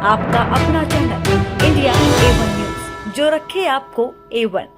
आपका अपना channel India A1 news, जो रखे आपको A1।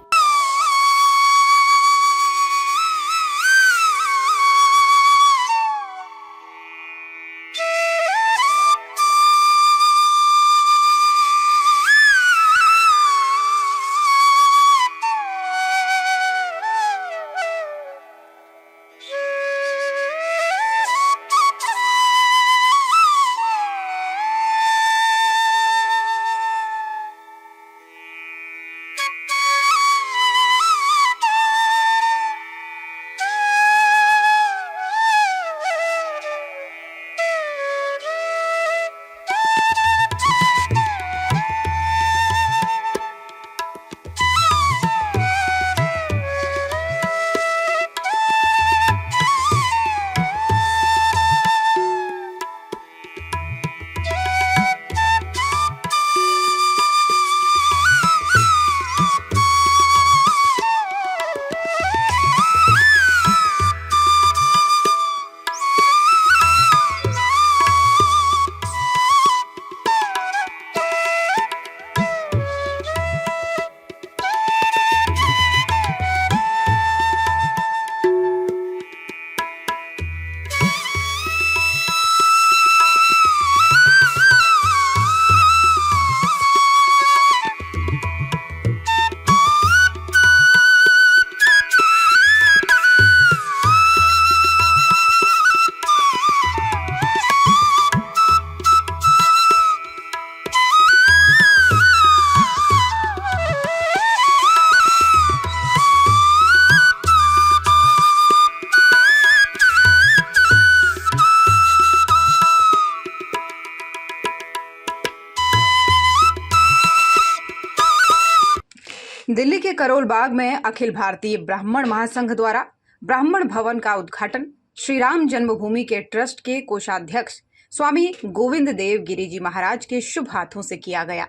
दिल्ली के करोल बाग में अखिल भारतीय ब्राह्मण महासंघ द्वारा ब्राह्मण भवन का उद्घाटन श्री राम जन्मभूमि के ट्रस्ट के कोषाध्यक्ष स्वामी गोविंद देव गिरी जी महाराज के शुभ हाथों से किया गया।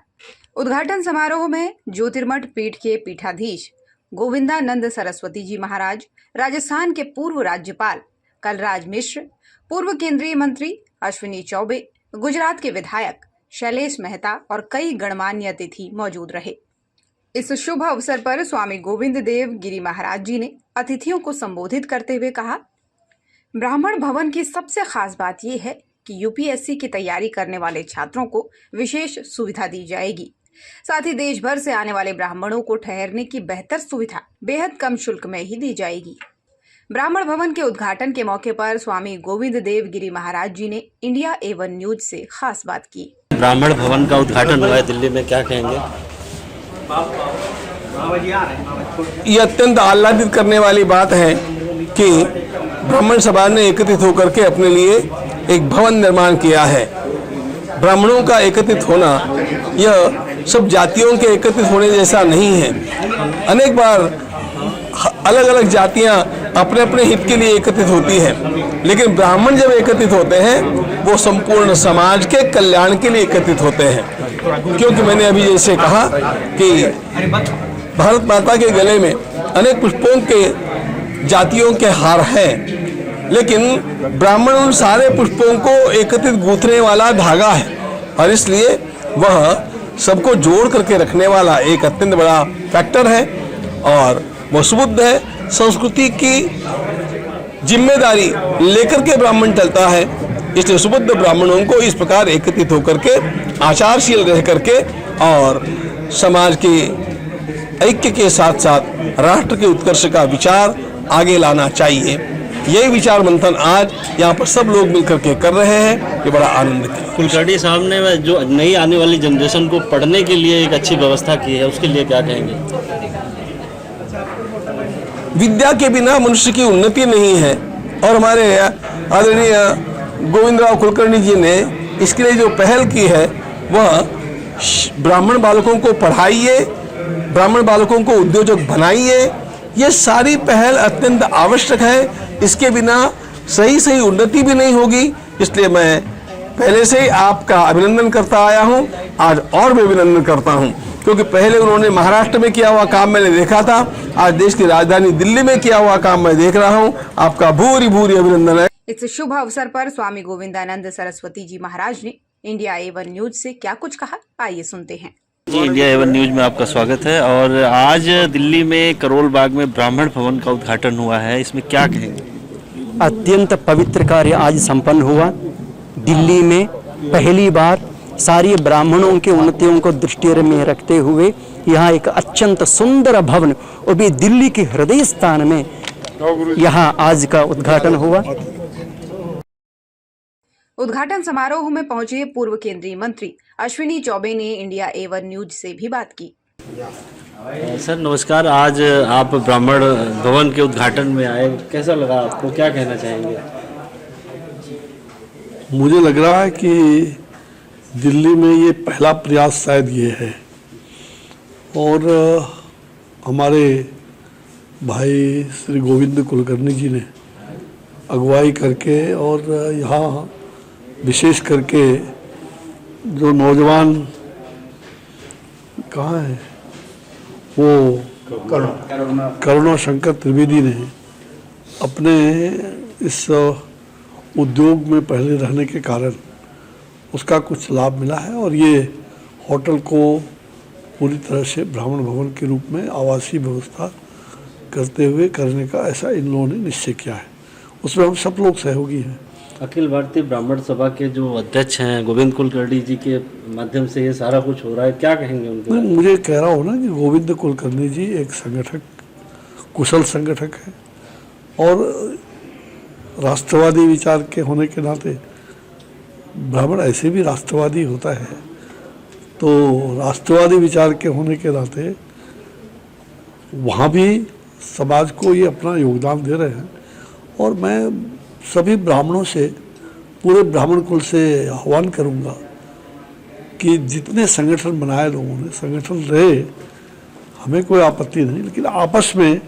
उद्घाटन समारोह में ज्योतिर्मठ पीठ के पीठाधीश गोविंदानंद सरस्वती जी महाराज, राजस्थान के पूर्व राज्यपाल कलराज मिश्र, पूर्व केंद्रीय मंत्री अश्विनी चौबे, गुजरात के विधायक शैलेश मेहता और कई गणमान्य अतिथि मौजूद रहे। इस शुभ अवसर पर स्वामी गोविंद देव गिरी महाराज जी ने अतिथियों को संबोधित करते हुए कहा, ब्राह्मण भवन की सबसे खास बात यह है कि यूपीएससी की तैयारी करने वाले छात्रों को विशेष सुविधा दी जाएगी। साथ ही देश भर से आने वाले ब्राह्मणों को ठहरने की बेहतर सुविधा बेहद कम शुल्क में ही दी जाएगी। ब्राह्मण भवन के उद्घाटन के मौके पर स्वामी गोविंद देव गिरी महाराज जी ने इंडिया A1 न्यूज से खास बात की। ब्राह्मण भवन का उद्घाटन हुआ है दिल्ली में, क्या कहेंगे? ये अत्यंत आह्लादित करने वाली बात है कि ब्राह्मण समाज ने एकत्रित होकर के अपने लिए एक भवन निर्माण किया है। ब्राह्मणों का एकत्रित होना यह सब जातियों के एकत्रित होने जैसा नहीं है। अनेक बार अलग अलग जातियां अपने अपने हित के लिए एकत्रित होती हैं, लेकिन ब्राह्मण जब एकत्रित होते हैं वो संपूर्ण समाज के कल्याण के लिए एकत्रित होते हैं। क्योंकि मैंने अभी जैसे कहा कि भारत माता के गले में अनेक पुष्पों के जातियों के हार हैं, लेकिन ब्राह्मण उन सारे पुष्पों को एकत्रित गूंथने वाला धागा है और इसलिए वह सबको जोड़ करके रखने वाला एक अत्यंत बड़ा फैक्टर है और वो सुबुद्ध है। संस्कृति की जिम्मेदारी लेकर के ब्राह्मण चलता है, इसलिए सुबुद्ध ब्राह्मणों को इस प्रकार एकत्रित होकर के आचारशील रह करके और समाज के ऐक्य के साथ साथ राष्ट्र के उत्कर्ष का विचार आगे लाना चाहिए। यही विचार मंथन आज यहाँ पर सब लोग मिलकर के कर रहे हैं, ये बड़ा आनंद की। कुलकर्णी साहब ने जो नई आने वाली जनरेशन को पढ़ने के लिए एक अच्छी व्यवस्था की है, उसके लिए क्या कहेंगे? विद्या के बिना मनुष्य की उन्नति नहीं है और हमारे आदरणीय गोविंदराव कुलकर्णी जी ने इसके लिए जो पहल की है वह ब्राह्मण बालकों को पढ़ाइए, ब्राह्मण बालकों को उद्योजक बनाइए। ये सारी पहल अत्यंत आवश्यक है, इसके बिना सही उन्नति भी नहीं होगी। इसलिए मैं पहले से ही आपका अभिनंदन करता आया हूं, आज और भी अभिनंदन करता हूं, क्योंकि पहले उन्होंने महाराष्ट्र में किया हुआ काम मैंने देखा था, आज देश की राजधानी दिल्ली में किया हुआ काम मैं देख रहा हूं। आपका भूरी भूरी अभिनंदन है। इस शुभ अवसर पर स्वामी गोविंदानंद सरस्वती जी महाराज ने इंडिया A1 न्यूज से क्या कुछ कहा, आइए सुनते हैं। जी, इंडिया एवन न्यूज में आपका स्वागत है। और आज दिल्ली में करोल बाग में ब्राह्मण भवन का उद्घाटन हुआ है, इसमें क्या कहेंगे? अत्यंत पवित्र कार्य आज संपन्न हुआ। दिल्ली में पहली बार सारी ब्राह्मणों के उन्नतियों को दृष्टि में रखते हुए यहाँ एक अत्यंत सुंदर भवन, वो भी दिल्ली के हृदय स्थान में यहाँ आज का उद्घाटन हुआ। उद्घाटन समारोह में पहुंचे पूर्व केंद्रीय मंत्री अश्विनी चौबे ने इंडिया A1 न्यूज से भी बात की। सर नमस्कार, आज आप ब्राह्मण भवन के उद्घाटन में आए, कैसा लगा आपको, क्या कहना चाहेंगे? मुझे लग रहा है कि दिल्ली में ये पहला प्रयास शायद ये है और हमारे भाई श्री गोविंद कुलकर्णी जी ने अगुवाई करके और यहाँ विशेष करके जो नौजवान कहाँ है वो करुणा शंकर त्रिवेदी ने अपने इस उद्योग में पहले रहने के कारण उसका कुछ लाभ मिला है और ये होटल को पूरी तरह से ब्राह्मण भवन के रूप में आवासीय व्यवस्था करते हुए करने का ऐसा इन लोगों ने निश्चय किया है। उसमें हम सब लोग सहयोगी हैं। अखिल भारतीय ब्राह्मण सभा के जो अध्यक्ष हैं गोविंद कुलकर्णी जी के माध्यम से ये सारा कुछ हो रहा है, क्या कहेंगे उनके बारे में? मुझे कह रहा हूँ ना कि गोविंद कुलकर्णी जी एक संगठक, कुशल संगठक है और राष्ट्रवादी विचार के होने के नाते ब्राह्मण ऐसे भी राष्ट्रवादी होता है, तो राष्ट्रवादी विचार के होने के नाते वहाँ भी समाज को ये अपना योगदान दे रहे हैं। और मैं सभी ब्राह्मणों से, पूरे ब्राह्मण कुल से आह्वान करूँगा कि जितने संगठन बनाए लोगों ने, संगठन रहे, हमें कोई आपत्ति नहीं, लेकिन आपस में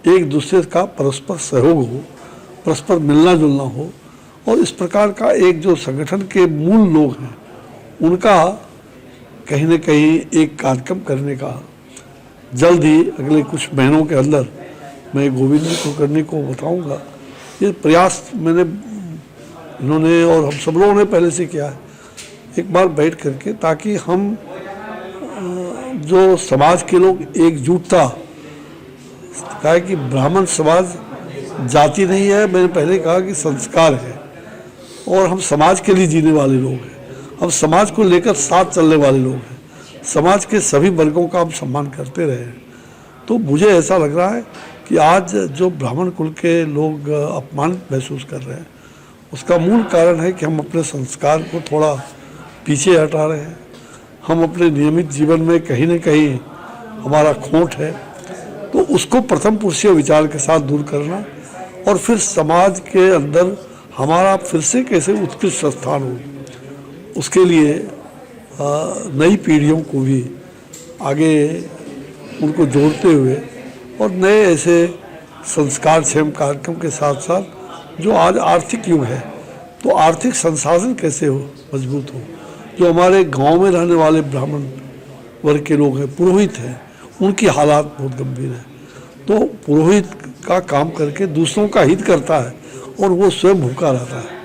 एक दूसरे का परस्पर सहयोग हो, परस्पर मिलना जुलना हो और इस प्रकार का एक जो संगठन के मूल लोग हैं उनका कहीं न कहीं एक कार्यक्रम करने का जल्द ही अगले कुछ महीनों के अंदर मैं गोविंद कुलकर्णी को बताऊंगा। ये प्रयास इन्होंने और हम सब लोगों ने पहले से किया है, एक बार बैठ करके, ताकि हम जो समाज के लोग एकजुटता, कहा कि ब्राह्मण समाज जाति नहीं है, मैंने पहले कहा कि संस्कार है और हम समाज के लिए जीने वाले लोग हैं, हम समाज को लेकर साथ चलने वाले लोग हैं, समाज के सभी वर्गों का हम सम्मान करते रहे हैं। तो मुझे ऐसा लग रहा है कि आज जो ब्राह्मण कुल के लोग अपमानित महसूस कर रहे हैं उसका मूल कारण है कि हम अपने संस्कार को थोड़ा पीछे हटा रहे हैं। हम अपने नियमित जीवन में कहीं न कहीं हमारा खोट है, तो उसको प्रथम पुरुषीय विचार के साथ दूर करना और फिर समाज के अंदर हमारा फिर से कैसे उत्कृष्ट स्थान हो, उसके लिए नई पीढ़ियों को भी आगे उनको जोड़ते हुए और नए ऐसे संस्कारक्षेम कार्यक्रम के साथ साथ जो आज आर्थिक युग है, तो आर्थिक संसाधन कैसे हो, मजबूत हो। जो हमारे गांव में रहने वाले ब्राह्मण वर्ग के लोग हैं, पुरोहित हैं, उनकी हालात बहुत गंभीर है। तो पुरोहित का काम करके दूसरों का हित करता है और वो स्वयं भूखा रहता है,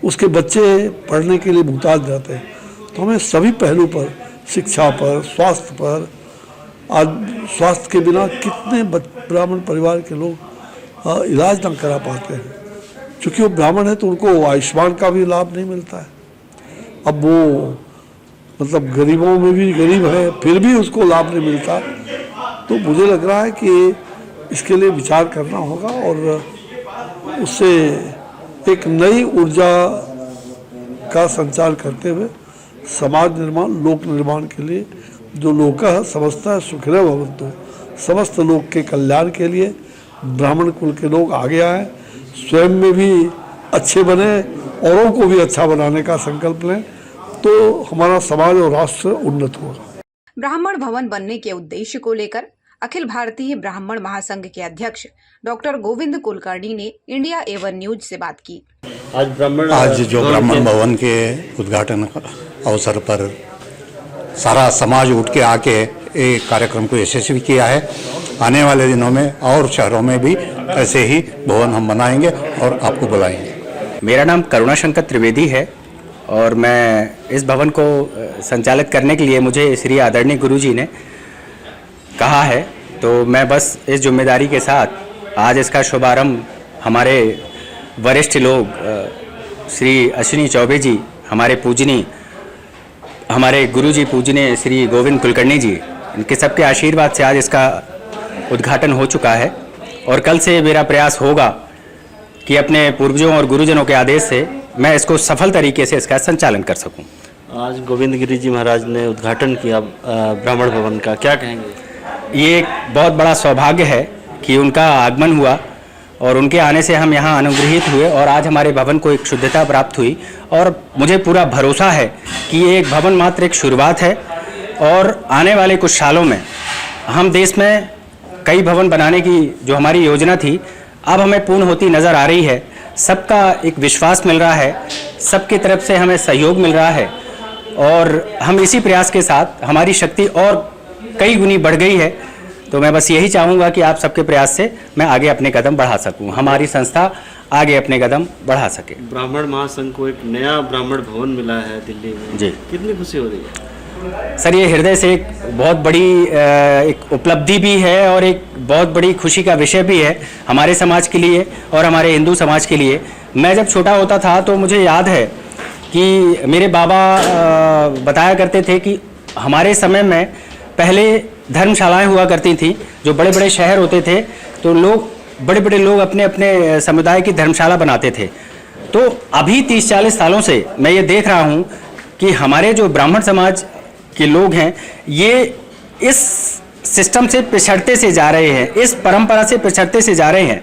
उसके बच्चे पढ़ने के लिए मुहताज रहते हैं। तो हमें सभी पहलू पर, शिक्षा पर, स्वास्थ्य पर, आज स्वास्थ्य के बिना कितने ब्राह्मण परिवार के लोग इलाज ना करा पाते हैं, क्योंकि वो ब्राह्मण है तो उनको आयुष्मान का भी लाभ नहीं मिलता है। अब वो मतलब गरीबों में भी गरीब है, फिर भी उसको लाभ नहीं मिलता। तो मुझे लग रहा है कि इसके लिए विचार करना होगा और उससे एक नई ऊर्जा का संचार करते हुए समाज निर्माण, लोक निर्माण के लिए जो लोकः समस्तः सुखिनः भवन्तु, समस्त लोग के कल्याण के लिए ब्राह्मण कुल के लोग आगे आए, स्वयं में भी अच्छे बने, औरों को भी अच्छा बनाने का संकल्प लें, तो हमारा समाज और राष्ट्र उन्नत होगा। ब्राह्मण भवन बनने के उद्देश्य को लेकर अखिल भारतीय ब्राह्मण महासंघ के अध्यक्ष डॉक्टर गोविंद कुलकर्णी ने इंडिया A1 न्यूज से बात की। आज जो ब्राह्मण भवन के उद्घाटन अवसर पर सारा समाज उठ के आके एक कार्यक्रम को यशस्वी किया है। आने वाले दिनों में और शहरों में भी ऐसे ही भवन हम बनाएंगे और आपको बुलाएंगे। मेरा नाम करुणा शंकर त्रिवेदी है और मैं इस भवन को संचालित करने के लिए मुझे श्री आदरणीय गुरुजी ने कहा है, तो मैं बस इस जिम्मेदारी के साथ आज इसका शुभारंभ हमारे वरिष्ठ लोग श्री अश्विनी चौबे जी, हमारे पूजनीय, हमारे गुरुजी पूजनीय श्री गोविंद कुलकर्णी जी, इनके सबके आशीर्वाद से आज इसका उद्घाटन हो चुका है। और कल से मेरा प्रयास होगा कि अपने पूर्वजों और गुरुजनों के आदेश से मैं इसको सफल तरीके से इसका संचालन कर सकूं। आज गोविंद गिरी जी महाराज ने उद्घाटन किया ब्राह्मण भवन का, क्या कहेंगे? ये एक बहुत बड़ा सौभाग्य है कि उनका आगमन हुआ और उनके आने से हम यहाँ अनुग्रहित हुए और आज हमारे भवन को एक शुद्धता प्राप्त हुई। और मुझे पूरा भरोसा है कि ये एक भवन मात्र एक शुरुआत है और आने वाले कुछ सालों में हम देश में कई भवन बनाने की जो हमारी योजना थी अब हमें पूर्ण होती नज़र आ रही है। सबका एक विश्वास मिल रहा है, सबकी तरफ से हमें सहयोग मिल रहा है और हम इसी प्रयास के साथ हमारी शक्ति और कई गुनी बढ़ गई है। तो मैं बस यही चाहूँगा कि आप सबके प्रयास से मैं आगे अपने कदम बढ़ा सकूँ, हमारी संस्था आगे अपने कदम बढ़ा सके। ब्राह्मण महासंघ को एक नया ब्राह्मण भवन मिला है दिल्ली में जी, कितनी खुशी हो रही है? सर, ये हृदय से एक बहुत बड़ी एक उपलब्धि भी है और एक बहुत बड़ी खुशी का विषय भी है हमारे समाज के लिए और हमारे हिंदू समाज के लिए। मैं जब छोटा होता था तो मुझे याद है कि मेरे बाबा बताया करते थे कि हमारे समय में पहले धर्मशालाएं हुआ करती थी। जो बड़े बड़े शहर होते थे तो बड़े बड़े लोग अपने अपने समुदाय की धर्मशाला बनाते थे। तो अभी 30-40 सालों से मैं ये देख रहा हूँ कि हमारे जो ब्राह्मण समाज के लोग हैं ये इस सिस्टम से पिछड़ते से जा रहे हैं, इस परंपरा से पिछड़ते से जा रहे हैं।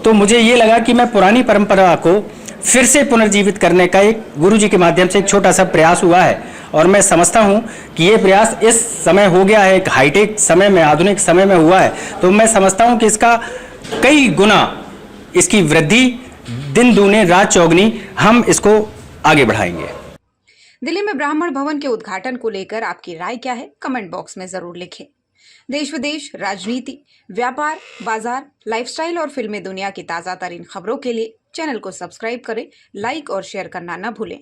तो मुझे ये लगा कि मैं पुरानी परंपरा को फिर से पुनर्जीवित करने का एक गुरुजी के माध्यम से एक छोटा सा प्रयास हुआ है और मैं समझता हूँ कि ये प्रयास इस समय हो गया है, एक हाईटेक समय में, आधुनिक समय में हुआ है। तो मैं समझता हूँ कि इसका कई गुना इसकी वृद्धि दिन दूने रात चौगनी हम इसको आगे बढ़ाएंगे। दिल्ली में ब्राह्मण भवन के उद्घाटन को लेकर आपकी राय क्या है? कमेंट बॉक्स में जरूर लिखें। देश विदेश, राजनीति, व्यापार, बाजार, लाइफस्टाइल और फिल्मी दुनिया की ताजा तरीन खबरों के लिए चैनल को सब्सक्राइब करें, लाइक और शेयर करना न भूलें।